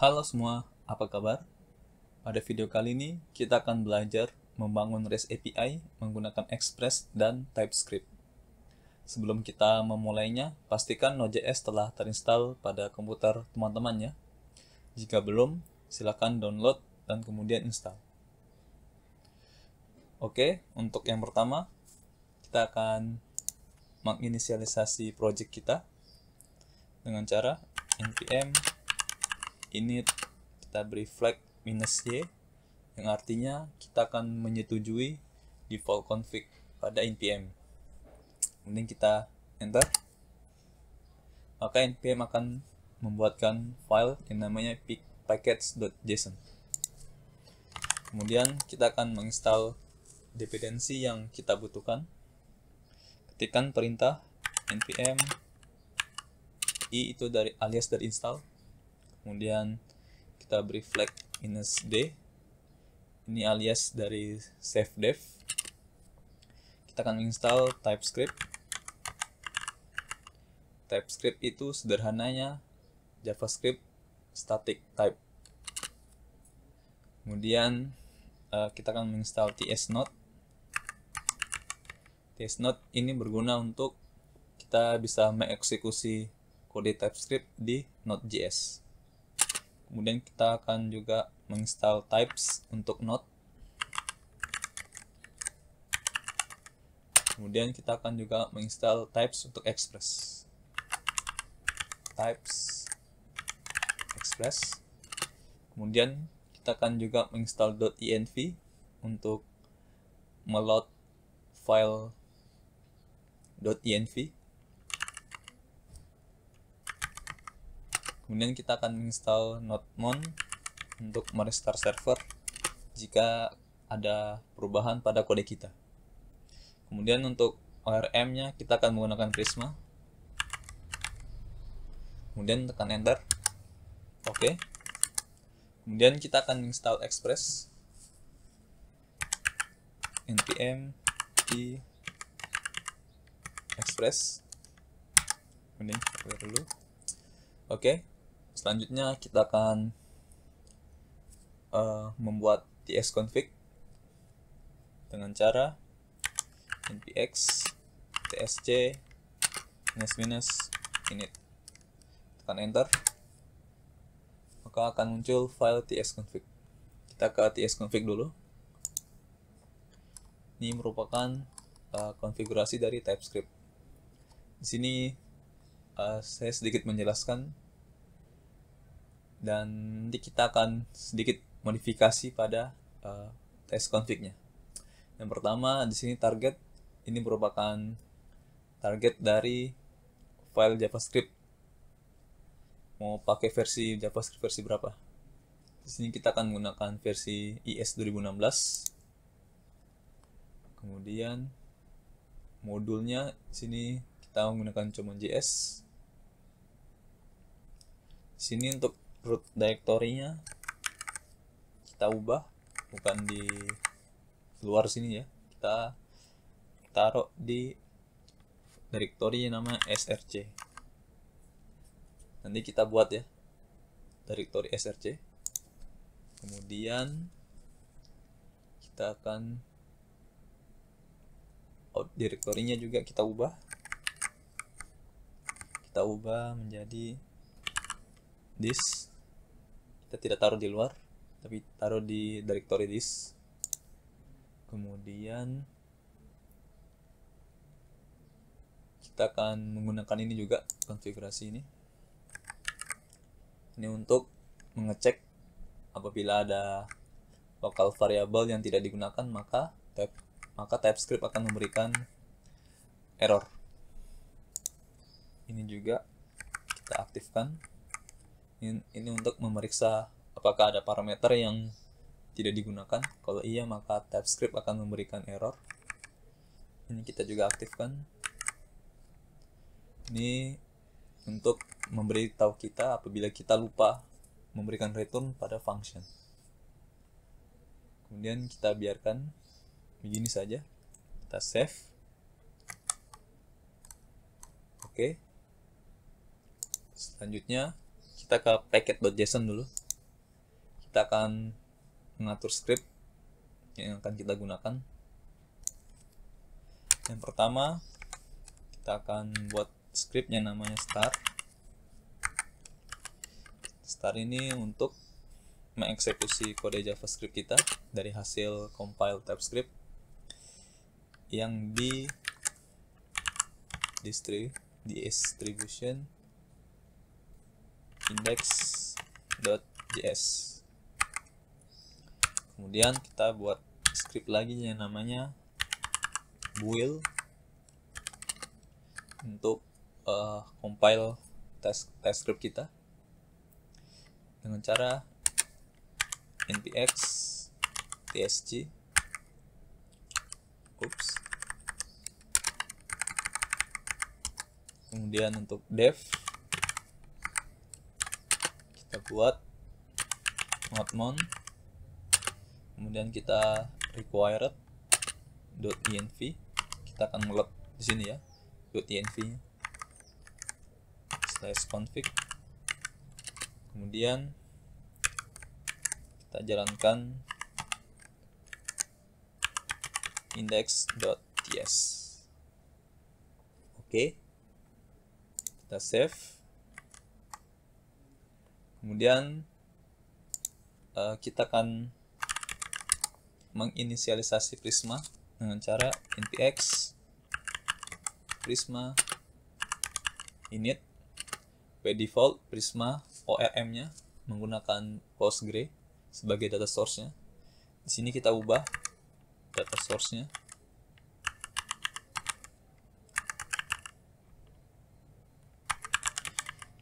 Halo semua, apa kabar? Pada video kali ini, kita akan belajar membangun REST API menggunakan Express dan TypeScript. Sebelum kita memulainya, pastikan Node.js telah terinstall pada komputer teman-teman ya. Jika belum, silakan download dan kemudian install. Oke, untuk yang pertama, kita akan menginisialisasi project kita dengan cara npm init kita beri flag -y yang artinya kita akan menyetujui default config pada npm. Kemudian kita enter, maka npm akan membuatkan file yang namanya package.json. Kemudian kita akan menginstal dependensi yang kita butuhkan. Ketikkan perintah npm i itu dari alias dari install. Kemudian kita beri flag -d, ini alias dari save dev. Kita akan install TypeScript. TypeScript itu sederhananya JavaScript static type. Kemudian kita akan menginstal tsnode. Tsnode ini berguna untuk kita bisa mengeksekusi kode TypeScript di Node.js. Kemudian kita akan juga menginstal types untuk Node. Kemudian kita akan juga menginstal types untuk Express. Types Express. Kemudian kita akan juga menginstal .env untuk meload file .env. Kemudian kita akan menginstal nodemon untuk merestart server jika ada perubahan pada kode kita. Kemudian untuk ORM-nya kita akan menggunakan Prisma. Kemudian tekan enter. Oke. Kemudian kita akan menginstal Express. npm i Express. Kemudian kita clear dulu. Oke. Selanjutnya kita akan membuat tsconfig dengan cara npx tsc -init. Tekan enter, maka akan muncul file tsconfig. Kita ke tsconfig dulu. Ini merupakan konfigurasi dari TypeScript. Di sini saya sedikit menjelaskan, dan nanti kita akan sedikit modifikasi pada tsconfig-nya. Yang pertama, di sini target ini merupakan target dari file JavaScript. Mau pakai versi JavaScript versi berapa? Di sini kita akan menggunakan versi IS 2016. Kemudian modulnya di sini kita menggunakan common.js. Di sini untuk root directory-nya kita ubah, bukan di luar sini ya. Kita taruh di directory yang nama src. Nanti kita buat ya directory src. Kemudian kita akan out directory-nya juga kita ubah. Kita ubah menjadi this. Kita tidak taruh di luar, tapi taruh di directory this. Kemudian kita akan menggunakan ini juga, konfigurasi ini. Ini untuk mengecek apabila ada lokal variabel yang tidak digunakan, maka TypeScript akan memberikan error. Ini juga kita aktifkan. Ini untuk memeriksa apakah ada parameter yang tidak digunakan. Kalau iya, maka TypeScript akan memberikan error. Ini kita juga aktifkan. Ini untuk memberitahu kita apabila kita lupa memberikan return pada function. Kemudian kita biarkan begini saja. Kita save. Oke. Selanjutnya kita ke packet.json dulu. kita akan mengatur script yang akan kita gunakan. Yang pertama, kita akan buat script yang namanya start. Start ini untuk mengeksekusi kode JavaScript kita dari hasil compile TypeScript yang di distribution index.js. Kemudian kita buat script lagi yang namanya build untuk compile TypeScript kita dengan cara npx tsg kemudian untuk dev kita buat node kemudian kita required .env, kita akan ngeload di sini ya .env /config, kemudian kita jalankan index.ts. Oke, kita save. Kemudian kita akan menginisialisasi Prisma dengan cara npx prisma init. By default Prisma ORM-nya menggunakan Postgre sebagai data source-nya. Di sini kita ubah data source-nya.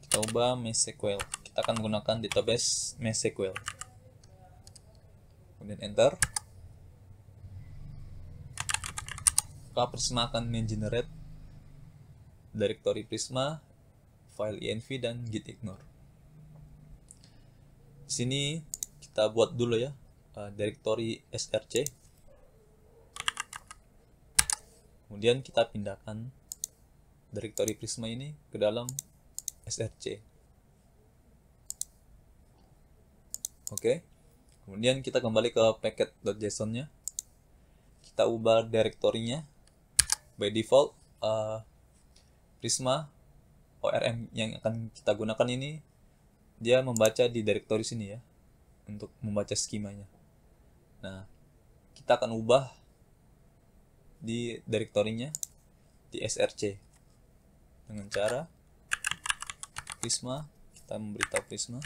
Kita ubah MySQL. Kita akan menggunakan database MySQL. Kemudian enter. Maka Prisma akan mengenerate directory Prisma, file env dan git ignore. Di sini kita buat dulu ya directory src. Kemudian kita pindahkan directory Prisma ini ke dalam src. Oke. Kemudian kita kembali ke packet.json-nya. Kita ubah directory-nya. By default Prisma ORM yang akan kita gunakan ini dia membaca di directory sini ya untuk membaca skemanya. Nah, kita akan ubah di directory-nya di src dengan cara Prisma, kita memberitahu Prisma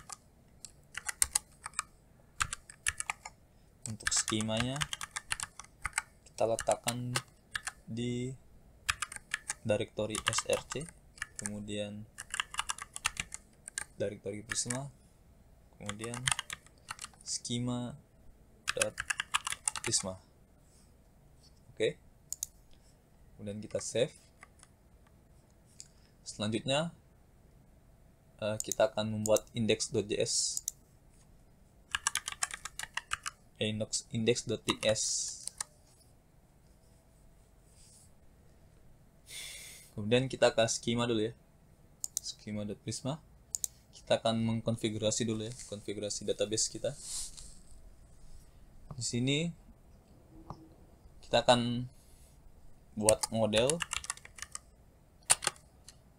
untuk skemanya kita letakkan di directory src, kemudian directory Prisma, kemudian schema.prisma. Oke. Kemudian kita save. Selanjutnya kita akan membuat index.js, index.ts. Kemudian kita ke skema dulu ya, schema.prisma. Kita akan mengkonfigurasi dulu ya, konfigurasi database kita. Di sini kita akan buat model.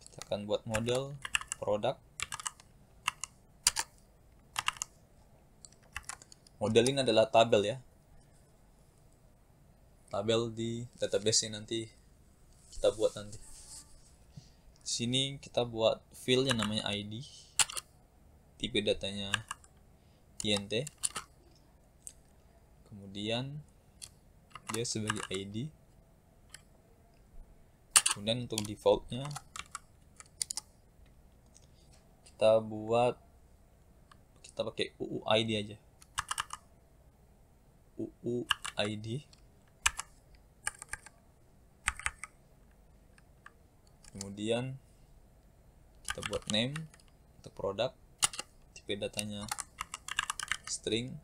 Kita akan buat model product. Model ini adalah tabel ya, tabel di database yang nanti kita buat nanti. Di sini kita buat field yang namanya ID, tipe datanya int, kemudian dia sebagai ID. Kemudian untuk defaultnya kita pakai UUID aja, UUID. Kemudian kita buat name untuk produk, tipe datanya string,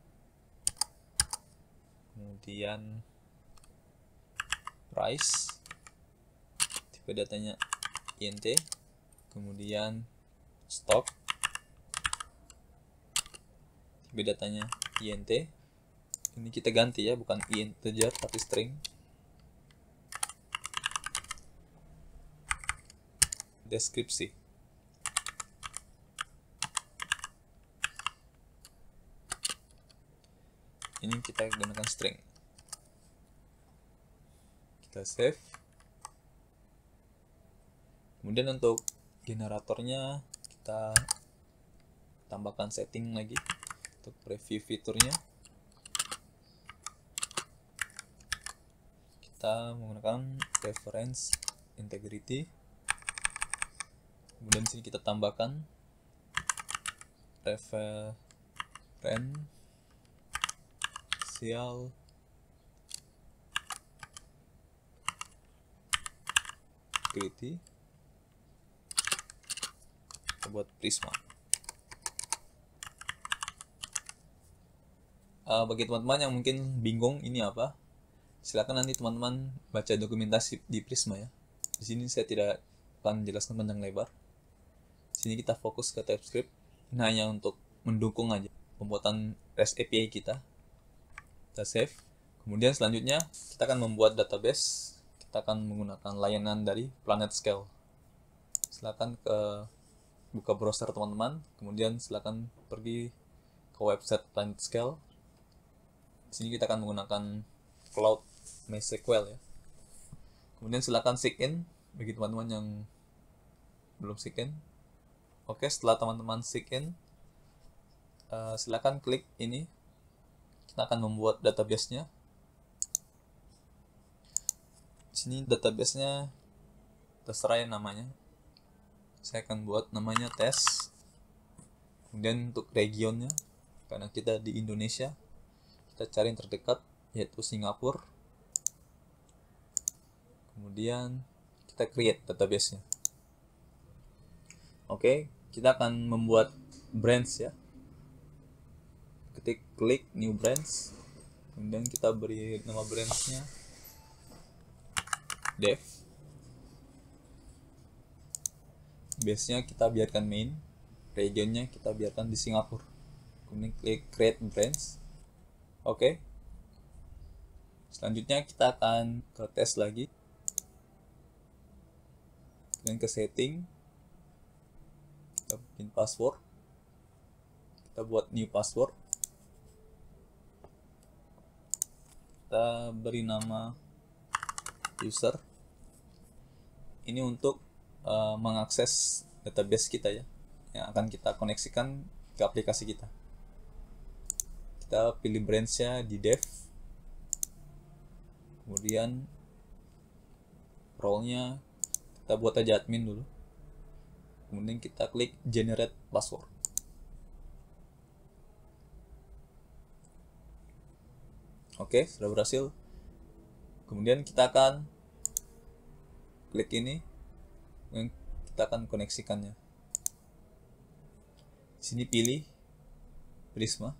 kemudian price, tipe datanya int, kemudian stock, Tapi datanya int. Ini kita ganti ya, bukan integer tapi string. Deskripsi. Ini kita gunakan string. Kita save. Kemudian untuk generatornya kita tambahkan setting lagi untuk preview fiturnya. Kita menggunakan reference integrity. Kemudian sini kita tambahkan referential integrity. Kita buat Prisma. Bagi teman-teman yang mungkin bingung ini apa, silakan nanti teman-teman baca dokumentasi di Prisma ya. Di sini saya tidak akan jelaskan panjang lebar. Sini kita fokus ke TypeScript. Ini hanya untuk mendukung aja pembuatan REST API kita. Kita save. Kemudian selanjutnya kita akan membuat database. Kita akan menggunakan layanan dari PlanetScale. Silakan buka browser teman-teman. Kemudian silakan pergi ke website PlanetScale. Di sini kita akan menggunakan Cloud MySQL ya. Kemudian silakan sign bagi teman-teman yang belum sign. Oke, setelah teman-teman sign, silakan klik ini. Kita akan membuat database-nya. Di sini database-nya terserah ya namanya. Saya akan buat namanya tes. Kemudian untuk regionnya, karena kita di Indonesia, kita cari yang terdekat yaitu Singapura. Kemudian kita create database-nya. Oke, kita akan membuat branch ya. Klik new branch. Kemudian kita beri nama branch-nya dev. Base-nya kita biarkan main. Region-nya kita biarkan di Singapura. Kemudian klik create branch. Oke. Selanjutnya kita akan ke tes lagi. Dan ke setting. Kita bikin password. Kita buat new password. Kita beri nama user. Ini untuk mengakses database kita ya, yang akan kita koneksikan ke aplikasi kita. Kita pilih branch-nya di dev. Kemudian role-nya kita buat aja admin dulu. Kemudian kita klik generate password. Oke, sudah berhasil. Kemudian kita akan klik ini, dan kita akan koneksikannya. Di sini pilih Prisma.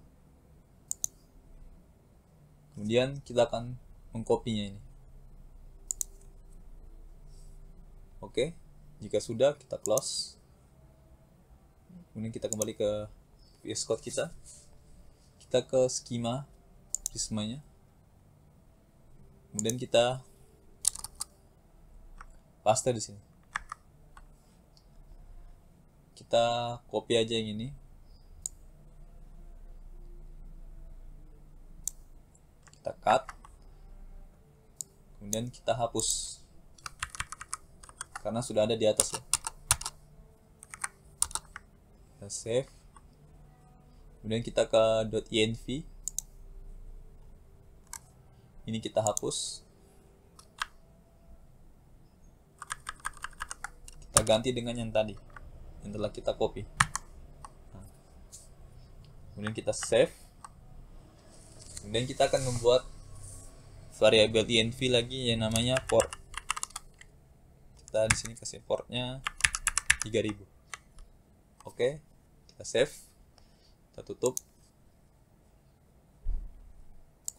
Kemudian kita akan mengkopinya ini. Oke, jika sudah kita close. Kemudian kita kembali ke VS Code kita. Kita ke skema Prisma-nya. Kemudian kita paste di sini. Kita copy aja yang ini. Kita cut. Kemudian kita hapus. Karena sudah ada di atas ya. Kita save. Kemudian kita ke .env. Ini kita hapus. Kita ganti dengan yang tadi, yang telah kita copy. Kemudian kita save. Kemudian kita akan membuat variabel env lagi yang namanya port. Kita di sini kasih portnya 3000. Oke, kita save. Kita tutup.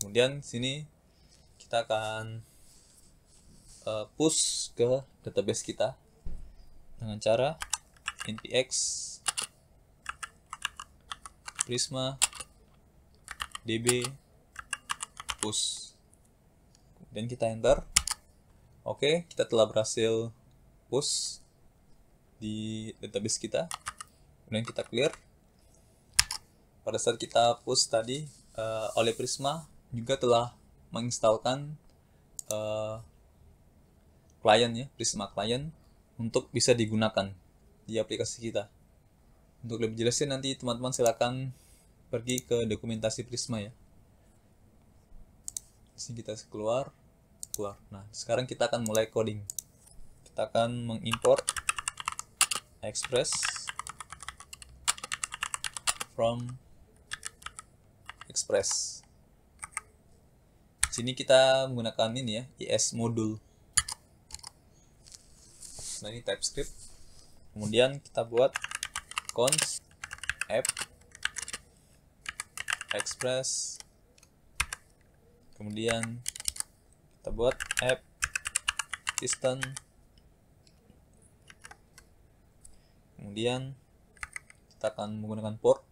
Kemudian sini kita akan push ke database kita dengan cara npx prisma db push, dan kita enter. Oke, kita telah berhasil push di database kita. Kemudian kita clear. Pada saat kita push tadi, oleh Prisma juga telah menginstalkan klien ya, Prisma Client, untuk bisa digunakan di aplikasi kita. Untuk lebih jelasnya nanti teman-teman silakan pergi ke dokumentasi Prisma ya. Di sini kita keluar. Nah, sekarang kita akan mulai coding. Kita akan mengimport Express from Express. Sini kita menggunakan ini ya, ES module. Nah, ini TypeScript. Kemudian kita buat const app express. Kemudian kita buat app piston. Kemudian kita akan menggunakan port.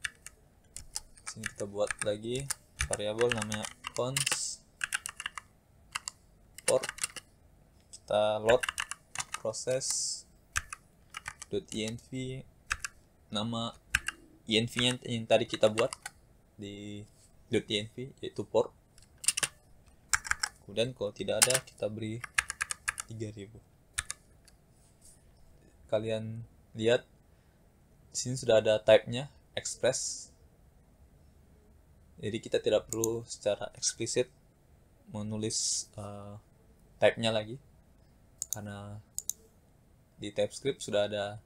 Sini kita buat lagi variabel namanya const port. Kita load proses .env, nama env yang tadi kita buat di .env yaitu port. Kemudian kalau tidak ada kita beri 3000. Kalian lihat di sini sudah ada type-nya express. Jadi kita tidak perlu secara eksplisit menulis type-nya lagi, karena di TypeScript sudah ada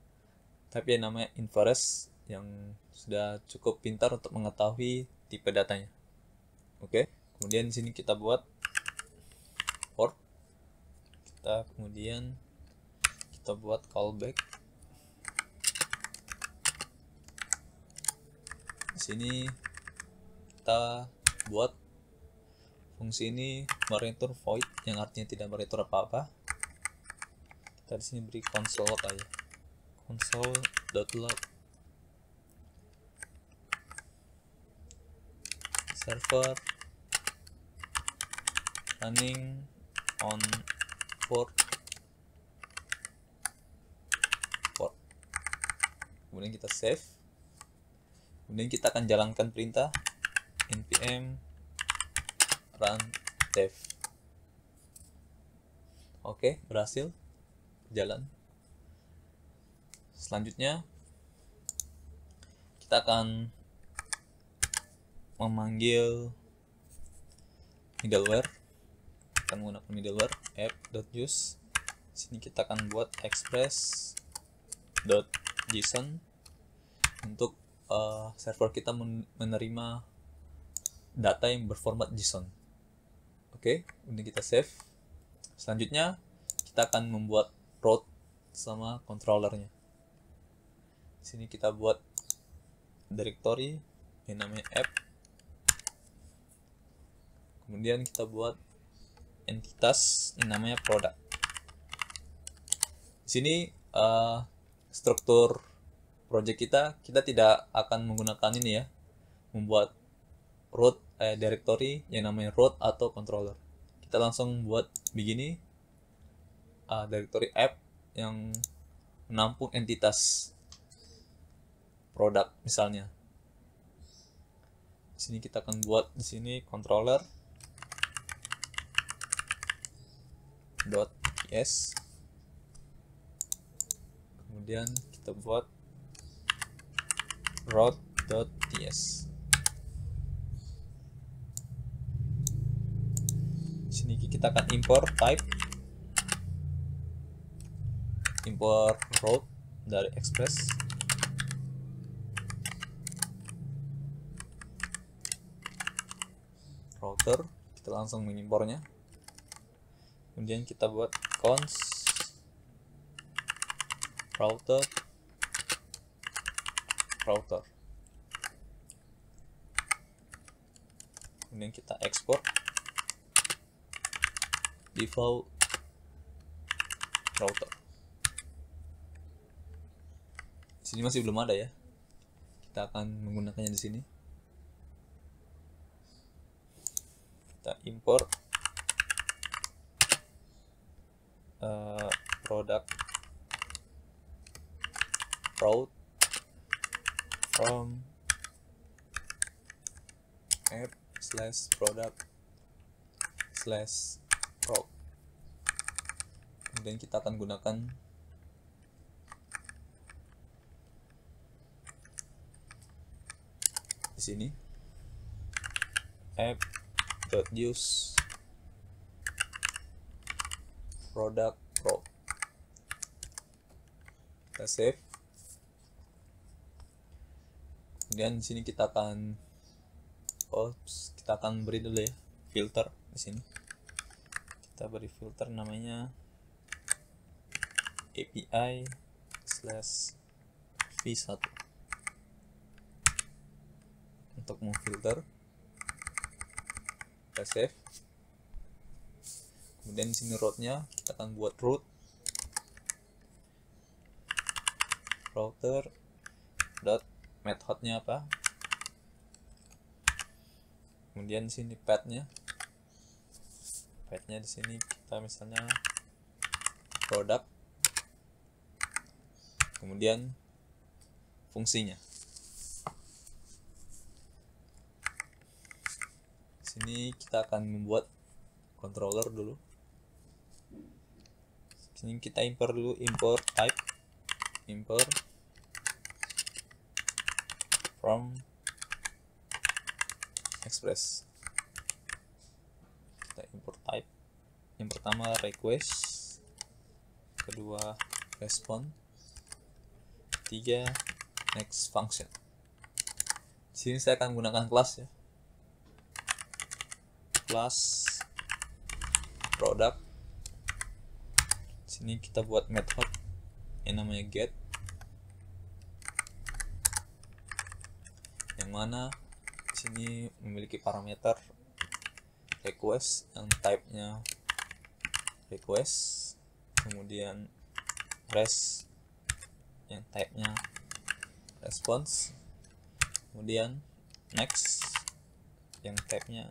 type yang namanya inference yang sudah cukup pintar untuk mengetahui tipe datanya. Oke, kemudian di sini kita buat port. Kemudian kita buat callback. Di sini kita buat fungsi ini mereturn void, yang artinya tidak mereturn apa-apa. Kita di sini beri console log aja, console.log server running on port. Kemudian kita save. Kemudian kita akan jalankan perintah npm run dev. Oke, berhasil jalan. Selanjutnya kita akan memanggil middleware. Kita menggunakan middleware app.use. Sini kita akan buat express.json untuk server kita menerima data yang berformat JSON. Oke, kemudian kita save. Selanjutnya kita akan membuat route sama controllernya. Sini kita buat directory yang namanya app. Kemudian kita buat entitas yang namanya product. Di sini struktur project kita tidak akan menggunakan ini ya, membuat root directory yang namanya root atau controller. Kita langsung buat begini, directory app yang menampung entitas produk misalnya. Di sini kita akan buat di sini controller .ts. Kemudian kita buat route.ts. Sini kita akan import type, import route dari Express. Router, kita langsung mengimpornya. Kemudian kita buat const router. Kemudian kita export default router. Di sini masih belum ada ya. Kita akan menggunakannya di sini. kita import product route from app/product/route. Kemudian kita akan gunakan di sini app.use product route. Kita save. Kemudian di sini kita akan beri dulu ya filter di sini. Kita beri filter namanya API/v1 untuk memfilter. Kita save. Kemudian di sini route-nya kita akan buat router dot methodnya apa. Kemudian di sini path-nya di sini kita misalnya product, kemudian fungsinya. Di sini kita akan membuat controller dulu. Di sini kita import type, import from express. Kita import type. Yang pertama request, kedua response, ketiga next function. Di sini saya akan gunakan kelas ya. Kelas product. Di sini kita buat method yang namanya get, yang mana di sini memiliki parameter request yang type-nya request, kemudian res yang type-nya response, kemudian next yang type-nya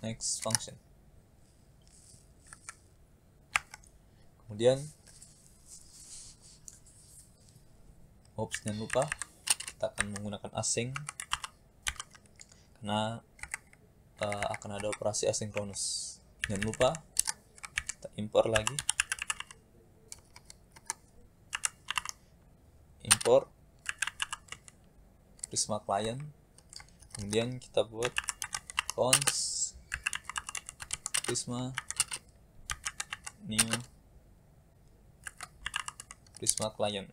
next function. Kemudian jangan lupa kita akan menggunakan async karena akan ada operasi asinkronus. Jangan lupa kita import lagi, import Prisma client, kemudian kita buat const Prisma new Prisma client.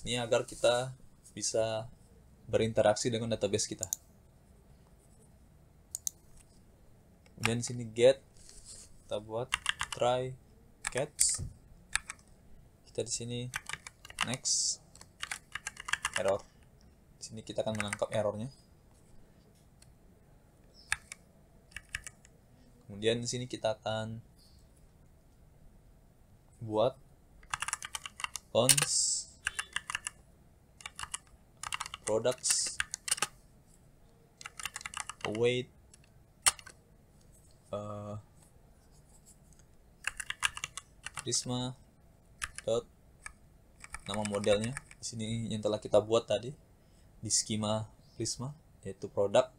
Ini agar kita bisa berinteraksi dengan database kita. Kemudian di sini get, kita buat try catch. Kita di sini next error. Di sini kita akan menangkap errornya. Kemudian di sini kita akan buat const products await Prisma dot nama modelnya di sini yang telah kita buat tadi di skema Prisma, yaitu product.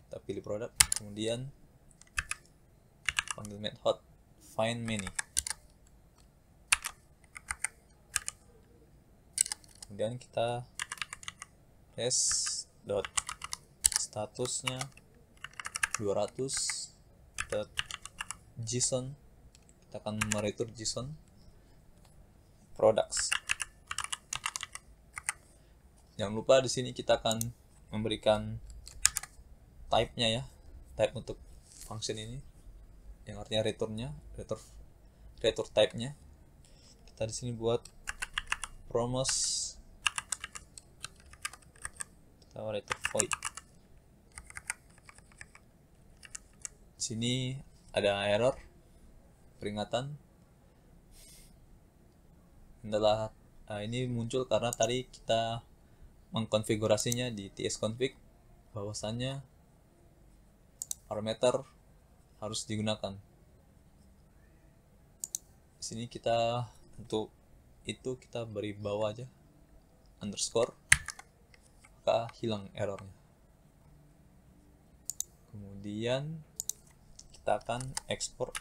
Kita pilih product, kemudian panggil method find many, kemudian kita res dot statusnya 200 dot json. Kita akan mereturn json products. Jangan lupa di sini kita akan memberikan type-nya ya, type untuk function ini yang artinya return type-nya. Kita di sini buat promise, kita return void. Di sini ada error peringatan. Ini muncul karena tadi kita mengkonfigurasinya di tsconfig bahwasannya parameter harus digunakan. Di sini kita untuk itu kita beri bawah aja underscore, maka hilang errornya. Kemudian kita akan ekspor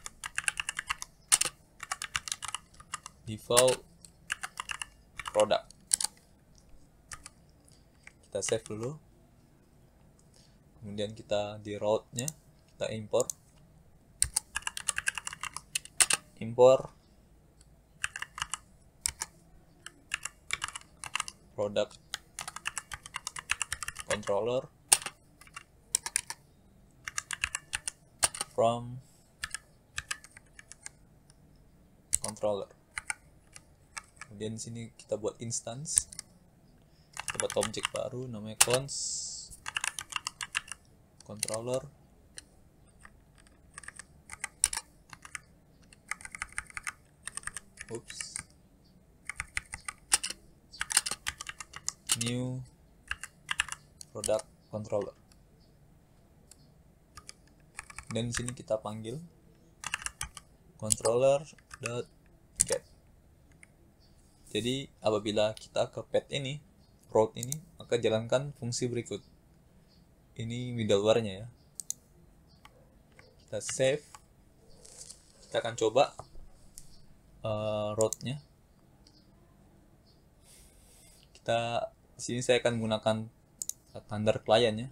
default product. Kita save dulu. Kemudian kita di route-nya kita import product controller from controller. Kemudian di sini kita buat instance, kita buat objek baru namanya cons controller new product controller. Dan di sini kita panggil controller.get. Jadi apabila kita ke pet ini, route ini, maka jalankan fungsi berikut. Ini middleware-nya ya. Kita save. Kita akan coba route-nya. Di sini saya akan menggunakan Thunder client ya.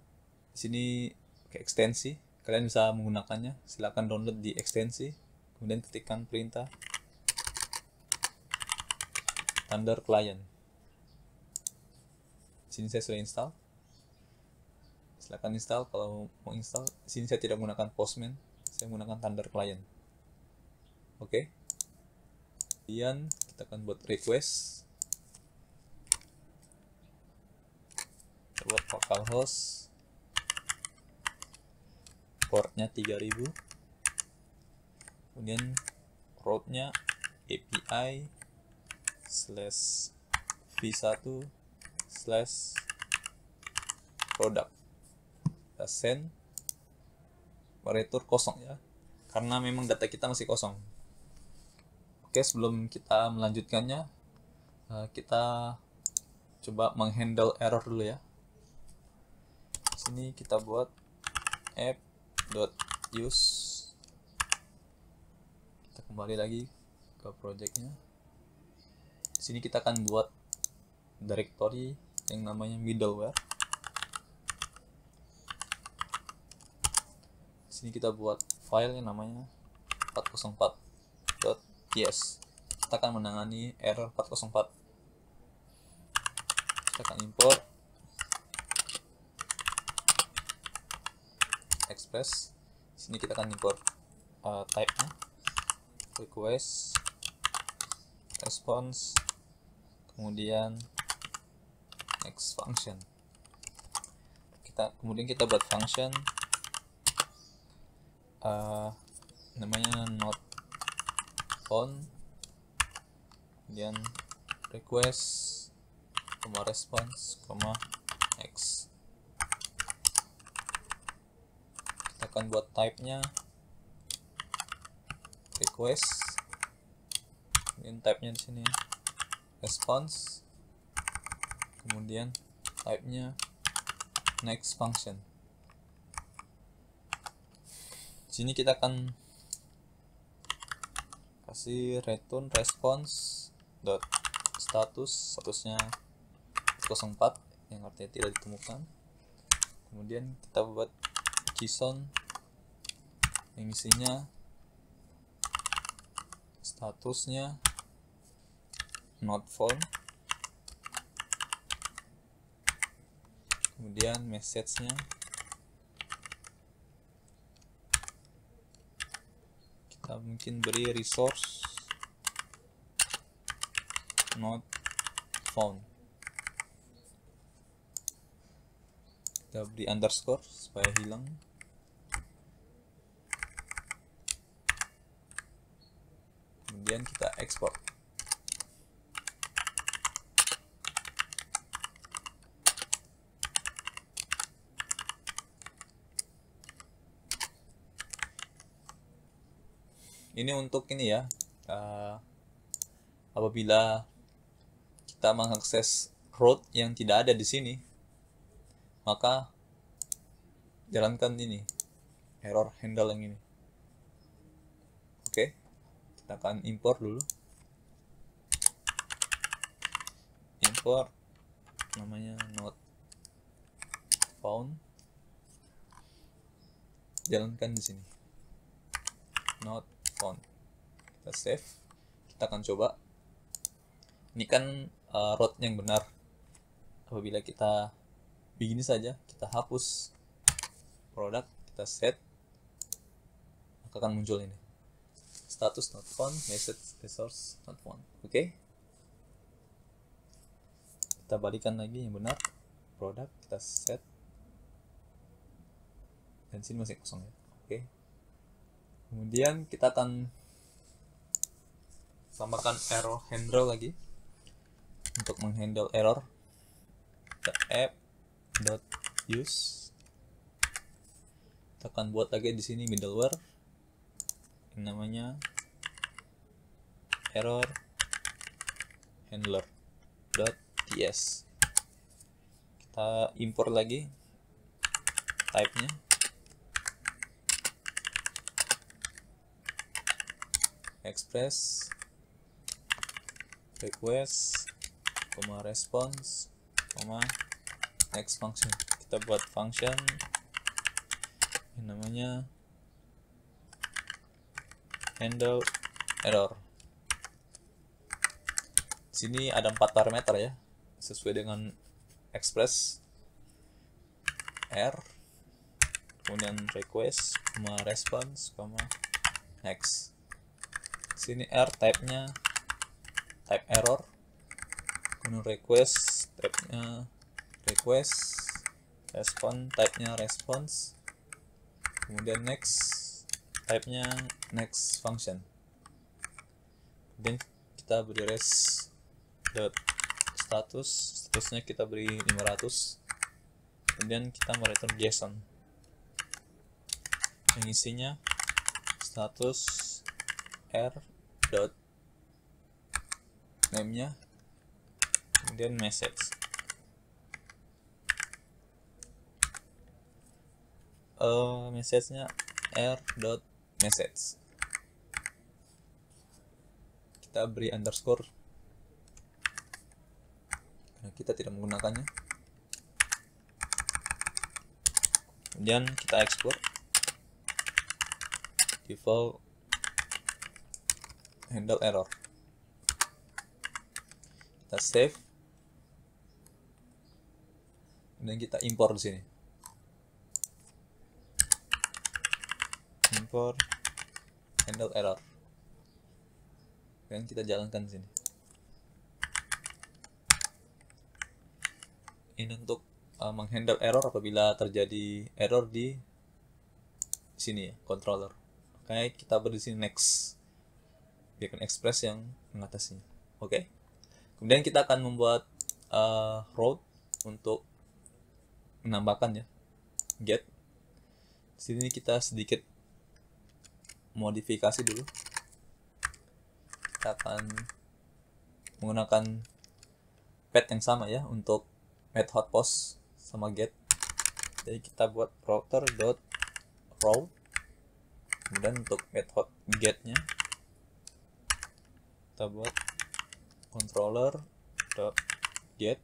Di sini pakai ekstensi. Kalian bisa menggunakannya. Silakan download di ekstensi. Kemudian ketikkan perintah Thunder client. Di sini saya sudah install. Silakan install kalau mau install. Di sini saya tidak menggunakan Postman. Saya menggunakan Thunder client. Oke. Kemudian kita akan buat request. Kita buat localhost, portnya 3000, kemudian route-nya API /v1/product. Kita send, return kosong ya, karena memang data kita masih kosong. Oke, sebelum kita melanjutkannya, kita coba menghandle error dulu ya. Sini kita buat app.use. Kita kembali lagi ke projectnya. Di sini kita akan buat directory yang namanya middleware. Di sini kita buat file yang namanya 404.ts. Kita akan menangani error 404. Kita akan import express. Sini kita akan import type-nya, request, response, kemudian next function. Kemudian kita buat function namanya not found, kemudian request, response, next. Kita akan buat type-nya request, kemudian type-nya di sini response, kemudian type-nya next function. Di sini kita akan kasih return response dot statusnya 04 yang artinya tidak ditemukan. Kemudian kita buat JSON yang isinya statusnya not found, kemudian message-nya kita mungkin beri resource not found. Kita beri underscore supaya hilang. Kemudian kita ekspor. Ini untuk ini ya, apabila kita mengakses root yang tidak ada di sini, maka jalankan ini error handle yang ini. Oke, kita akan import dulu. Import namanya not found, jalankan di sini not found. Kita save, kita akan coba. Ini kan root yang benar. Apabila kita begini saja, kita hapus produk, kita set, maka akan muncul ini status not found, message resource not found. Oke, kita balikan lagi yang benar, produk, kita set, dan sini masih kosong ya. Oke, kemudian kita akan tambahkan error handle lagi. Untuk menghandle error, kita app.use, kita akan buat lagi di sini middleware yang namanya error handler.ts. Kita import lagi type-nya, express request, response, next function. Kita buat function yang namanya handle error. Sini ada 4 parameter ya, sesuai dengan express, r, kemudian request, response, next. Sini r type-nya type error, kemudian request type-nya request, response type-nya response, kemudian next type-nya next function. Kemudian kita beri statusnya kita beri 500, kemudian kita mereturn JSON yang isinya status r dot name-nya, kemudian message. Message-nya r.message. Kita beri underscore karena kita tidak menggunakannya. Kemudian kita export default handle error. Kita save, dan kita import di sini. Import handle error, dan kita jalankan di sini. Ini untuk menghandle error apabila terjadi error di sini ya, controller. Makanya kita beri di sini next, biarkan express yang mengatasinya. Oke. Kemudian kita akan membuat route untuk menambahkan ya, get. Di sini kita sedikit modifikasi dulu. Kita akan menggunakan path yang sama ya untuk method post sama get. Jadi kita buat router.route, kemudian untuk method get-nya kita buat controller.get,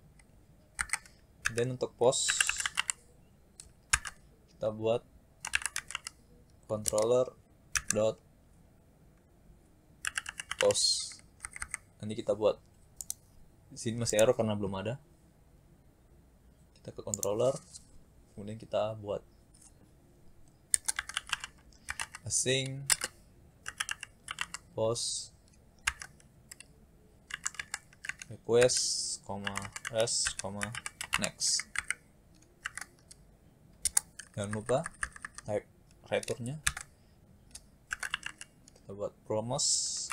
dan untuk post kita buat controller.post. Nanti kita buat di sini masih error karena belum ada. Kita ke controller, kemudian kita buat async post request, rest, next. Jangan lupa type return-nya kita buat promos,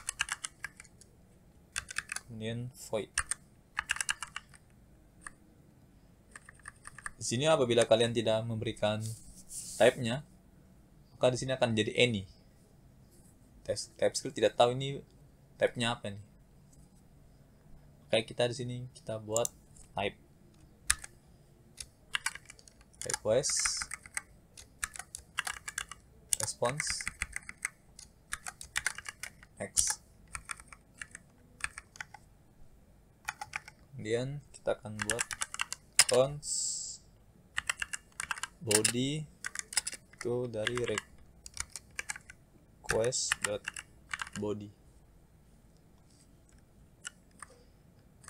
kemudian void. Di sini apabila kalian tidak memberikan type-nya, maka di sini akan jadi any. TypeScript tidak tahu ini type-nya apa nih. Kayak kita di sini kita buat type request response X. Kemudian kita akan buat cons body itu dari request.body.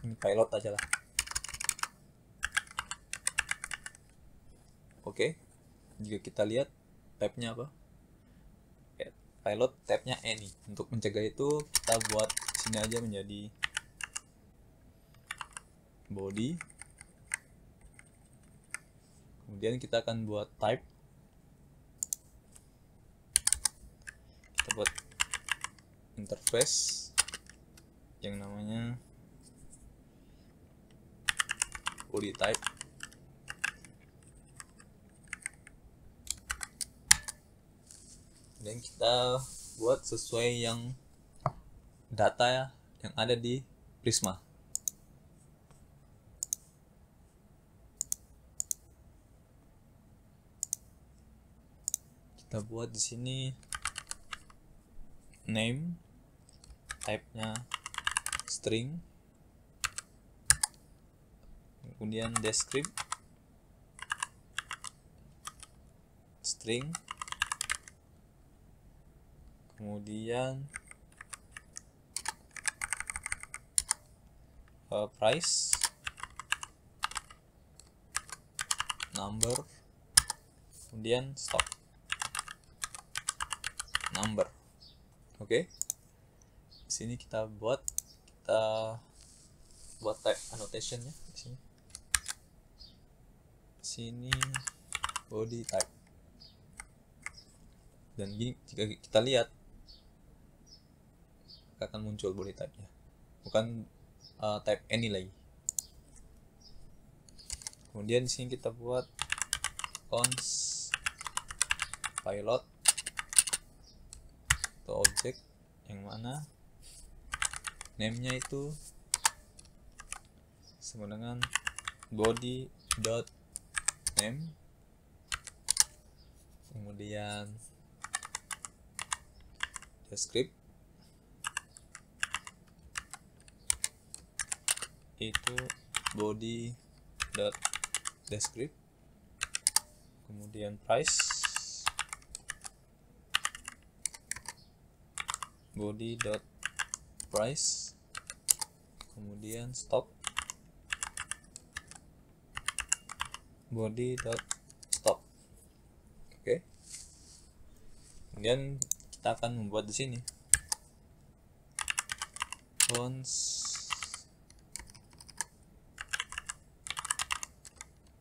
Ini pilot aja lah. Oke, jika kita lihat tab-nya apa, pilot tab-nya any. Untuk mencegah itu kita buat sini aja menjadi body. Kemudian kita akan buat type, kita buat interface yang namanya body type. Dan kita buat sesuai yang data yang ada di Prisma. Kita buat di sini name, type-nya string, kemudian descript string, kemudian price, number, kemudian stock number. Oke. Sini kita buat type annotation-nya di sini. Sini body type. Dan gini, jika kita lihat akan muncul body type-nya, bukan type any lagi. Kemudian di sini kita buat cons pilot atau objek yang mana name-nya itu sama dengan body.name, kemudian descript itu body.descript, kemudian price body.price, kemudian stock body.stock. Oke. Kemudian kita akan membuat di sini cons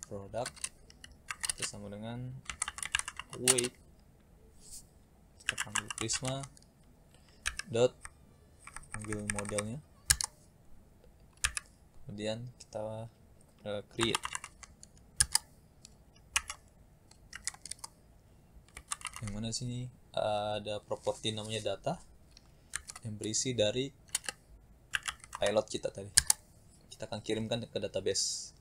product itu sama dengan weight, kita panggil Prisma dot ambil modelnya, kemudian kita create. Yang mana sini ada properti namanya data yang berisi dari pilot kita tadi. Kita akan kirimkan ke database.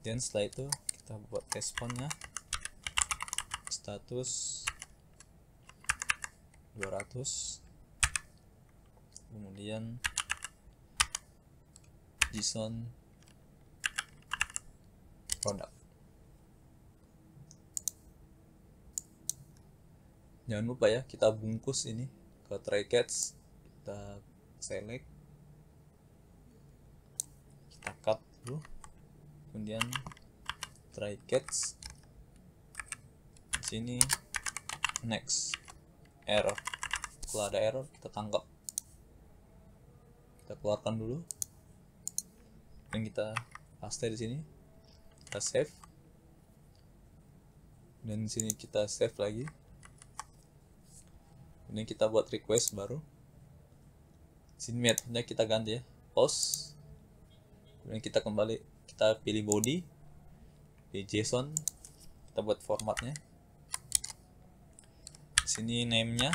Dan setelah itu kita buat responnya status 200, kemudian JSON product. Jangan lupa ya, kita bungkus ini ke try catch, kita select, kita cut dulu, kemudian try catch, sini next error. Kalau ada error kita tangkap, kita keluarkan dulu, dan kita paste di sini, kita save, dan di sini kita save lagi. Kemudian kita buat request baru. Sini metodenya kita ganti ya, post. Kemudian kita kembali, kita pilih body, pilih JSON, kita buat formatnya. Sini name-nya.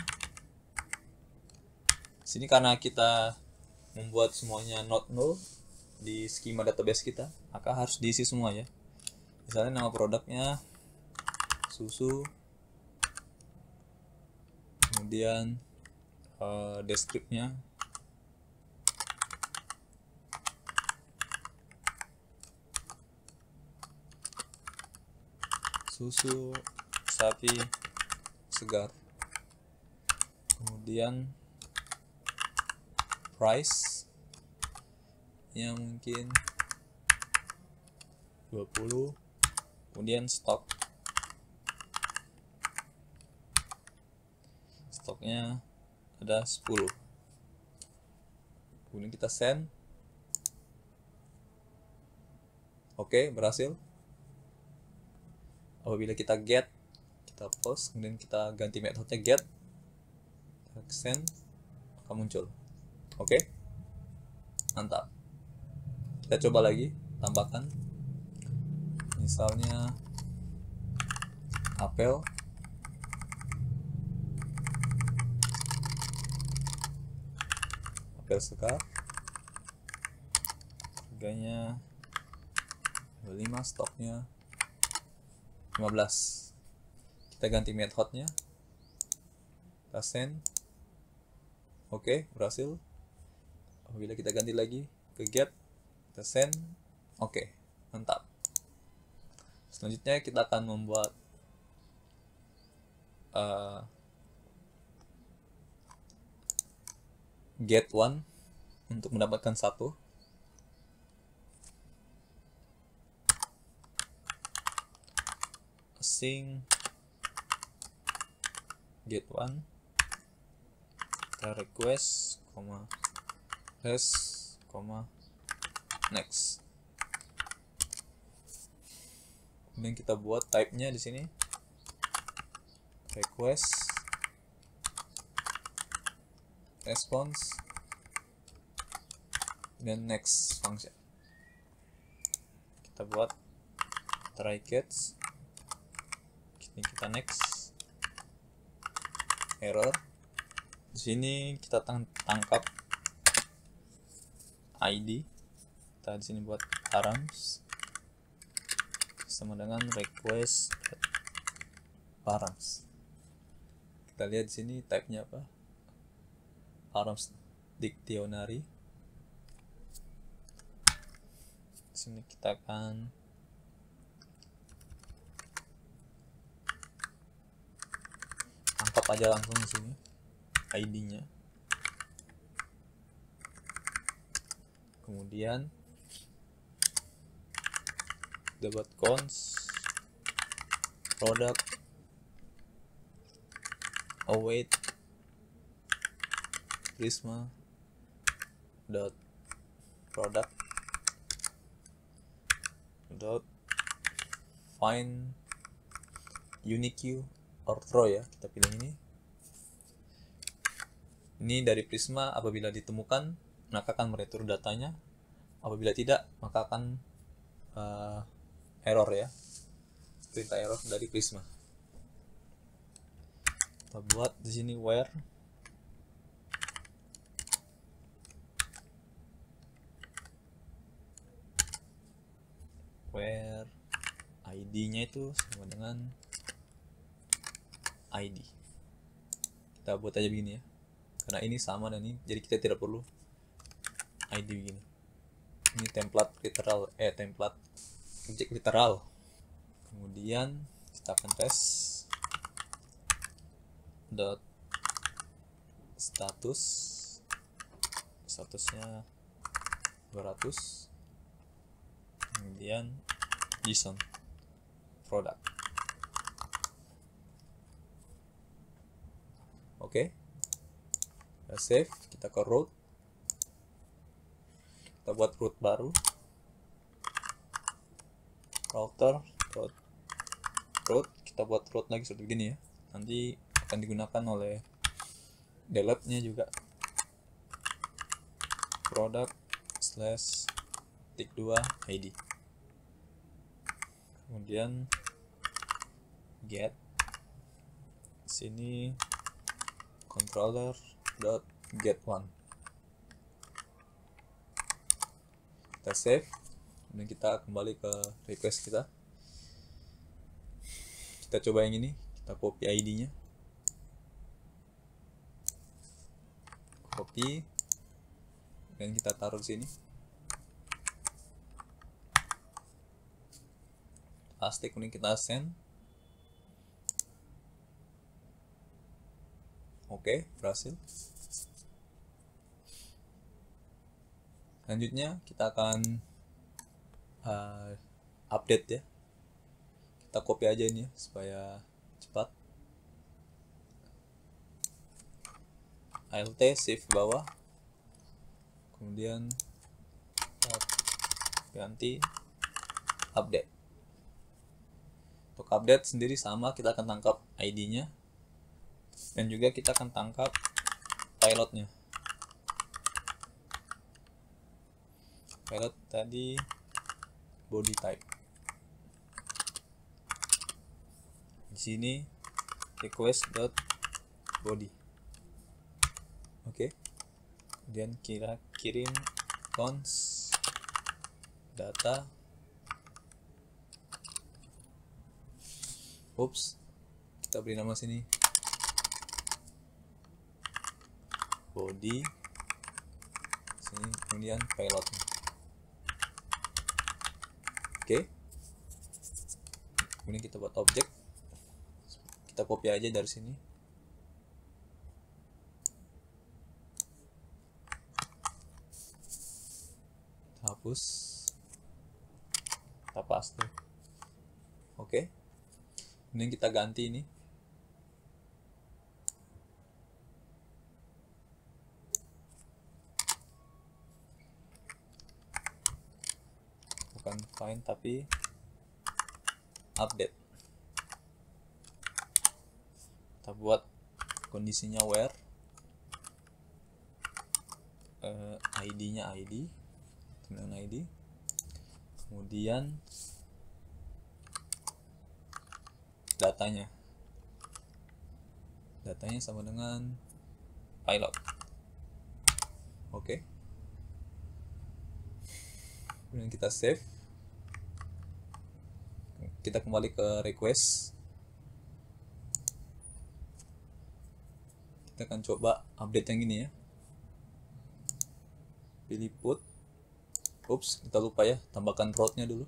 Sini karena kita membuat semuanya not null di skema database kita, maka harus diisi semua ya. Misalnya nama produknya susu, kemudian deskripsinya susu sapi segar, kemudian price yang mungkin 20, kemudian stoknya ada 10, kemudian kita send. Oke, berhasil. Apabila kita get, kita post, kemudian kita ganti metodenya get, send, akan muncul. Oke, mantap. Kita coba lagi, tambahkan misalnya apel, segar, harganya 25, stoknya 15. Kita ganti methodenya, kita send. Oke, berhasil. Apabila kita ganti lagi ke get, kita send. Oke, mantap. Selanjutnya kita akan membuat get one untuk mendapatkan satu. Async get one, kita request, next. Kemudian kita buat type-nya di sini request, response, dan next function. Kita buat try catch, ini kita next, error. Di sini kita tangkap ID. Kita di sini buat params sama dengan request params. Kita lihat di sini type-nya apa? Params dictionary. Di sini kita akan tangkap aja langsung di sini ID-nya. Kemudian dapat cons product await prisma dot product dot find unique or throw ya, kita pilih ini. Ini dari Prisma, apabila ditemukan maka akan meretur datanya, apabila tidak maka akan error ya, perintah error dari Prisma. Kita buat di sini where ID-nya itu sama dengan ID. Kita buat aja begini ya, karena ini sama dan ini, jadi kita tidak perlu ID begini. Ini template literal, template objek literal. Kemudian kita akan tes dot statusnya 200, kemudian JSON product. Oke, kita save, kita ke root, kita buat root baru, router root, kita buat root lagi seperti begini ya, nanti akan digunakan oleh delete-nya juga, product /tik2 id, kemudian get Sini controller dot get one, kita save, kemudian kita kembali ke request kita. Kita coba yang ini, kita copy ID-nya, copy, dan kita taruh di sini. Paste, kemudian kita send. Oke, berhasil. Selanjutnya kita akan update ya. Kita copy aja ini ya, supaya cepat. Alt shift bawah, kemudian ganti update. Untuk update sendiri sama, kita akan tangkap ID-nya dan juga kita akan tangkap pilotnya. Pilot tadi body type. Di sini request.body. Oke. Kemudian kirim cons data. Oops. Kita beri nama sini body. Sini kemudian pilotnya. Oke. Kemudian kita buat objek. Kita copy aja dari sini. Kita hapus. Kita paste. Oke. Kemudian kita ganti ini. Bukan find tapi update. Kita buat kondisinya where, ID-nya ID, kemudian ID, kemudian datanya sama dengan pilot. Oke. Kemudian kita save, kita kembali ke request. Kita akan coba update yang ini ya. Pilih put. Oops, kita lupa ya, tambahkan route-nya dulu.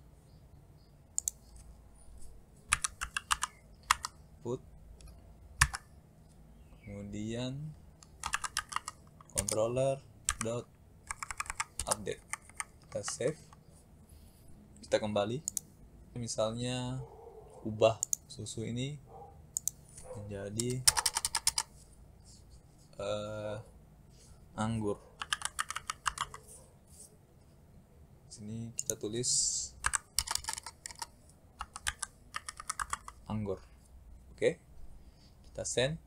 Put. Kemudian controller dot update. Kita save. Kita kembali. Misalnya ubah susu ini menjadi anggur. Sini kita tulis anggur. Oke. Kita send.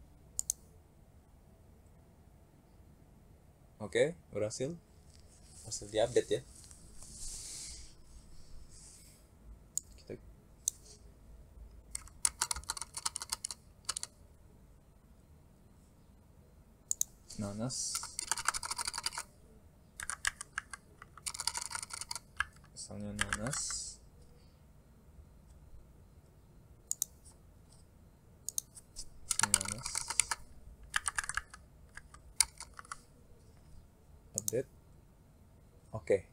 Oke, berhasil diupdate ya. Kita nanas, misalnya nanas, update. Oke,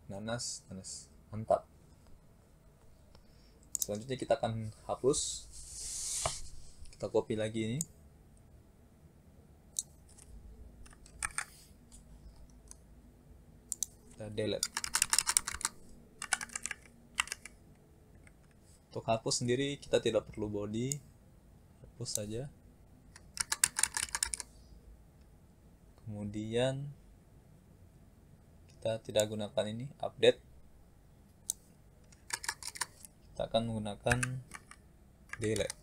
nanas, mantap. Selanjutnya kita akan hapus. Kita copy lagi ini. Kita delete. Untuk hapus sendiri kita tidak perlu body, hapus saja. Kemudian kita tidak gunakan ini update, kita akan menggunakan delete.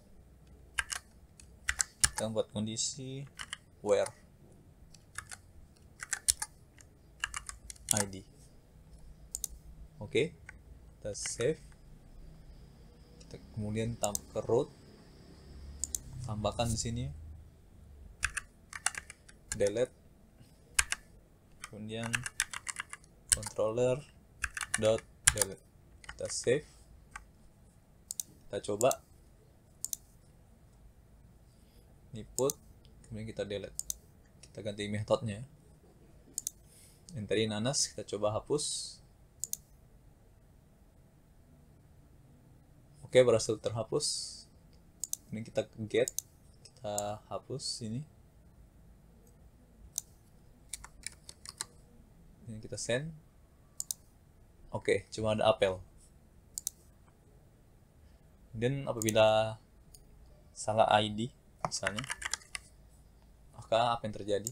Kita buat kondisi where ID. Oke, kita save. Kita kemudian tambah ke root tambahkan di sini delete, kemudian controller dot delete, kita save, kita coba input, kemudian kita delete, kita ganti metodenya. Yang tadi nanas kita coba hapus. Oke, berhasil terhapus. Ini kita get, kita hapus ini. Ini kita send. Oke, cuma ada apel. Dan apabila salah ID misalnya, maka apa yang terjadi?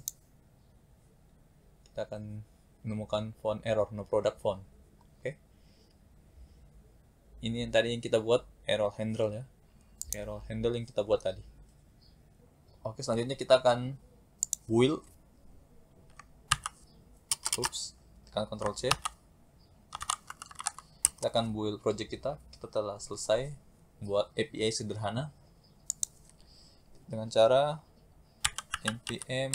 Kita akan menemukan font error, no product font. Oke. Ini yang tadi yang kita buat, error handle ya. Error handle yang kita buat tadi. Oke, selanjutnya kita akan build. Tekan Ctrl C. Kita akan build project kita. Kita telah selesai buat API sederhana dengan cara npm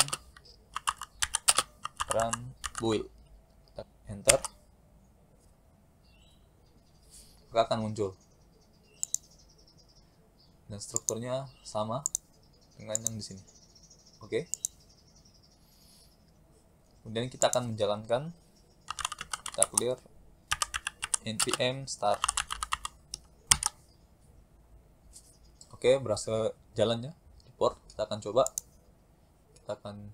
run build. Kita enter, maka akan muncul dan strukturnya sama dengan yang di sini. Oke. Kemudian kita akan menjalankan, kita clear npm start. Oke, berhasil jalannya report. Kita akan coba, kita akan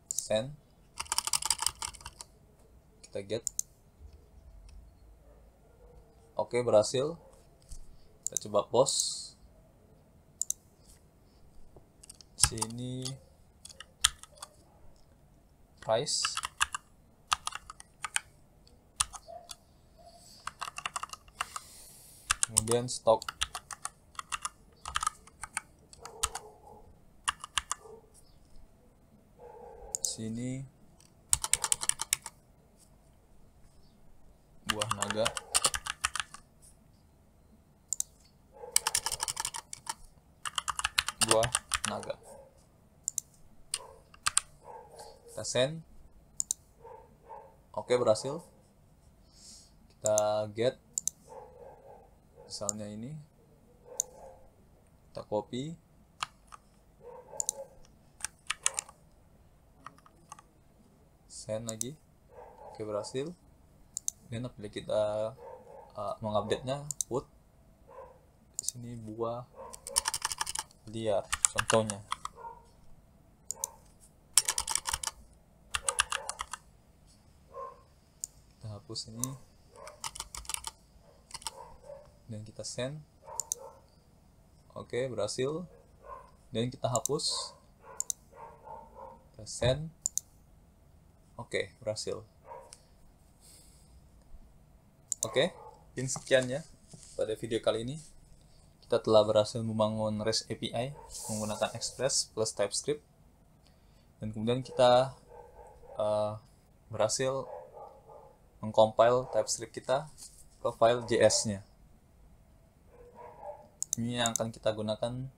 send, kita get. Oke, berhasil. Kita coba post. Sini price. Kemudian stock. Sini buah naga. Buah naga. Kita send. Oke, berhasil. Kita get, misalnya ini, kita copy, send lagi. Oke, berhasil. Dan apabila kita mengupdate-nya, put di sini buah liar contohnya. Kita hapus ini dan kita send. Oke, berhasil. Dan kita hapus, kita send. Oke, berhasil. Oke, mungkin sekian ya pada video kali ini. Kita telah berhasil membangun REST API menggunakan Express plus TypeScript, dan kemudian kita berhasil mengcompile TypeScript kita ke file JS-nya. Ini yang akan kita gunakan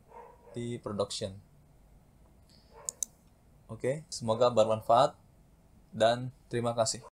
di production. Oke, semoga bermanfaat dan terima kasih.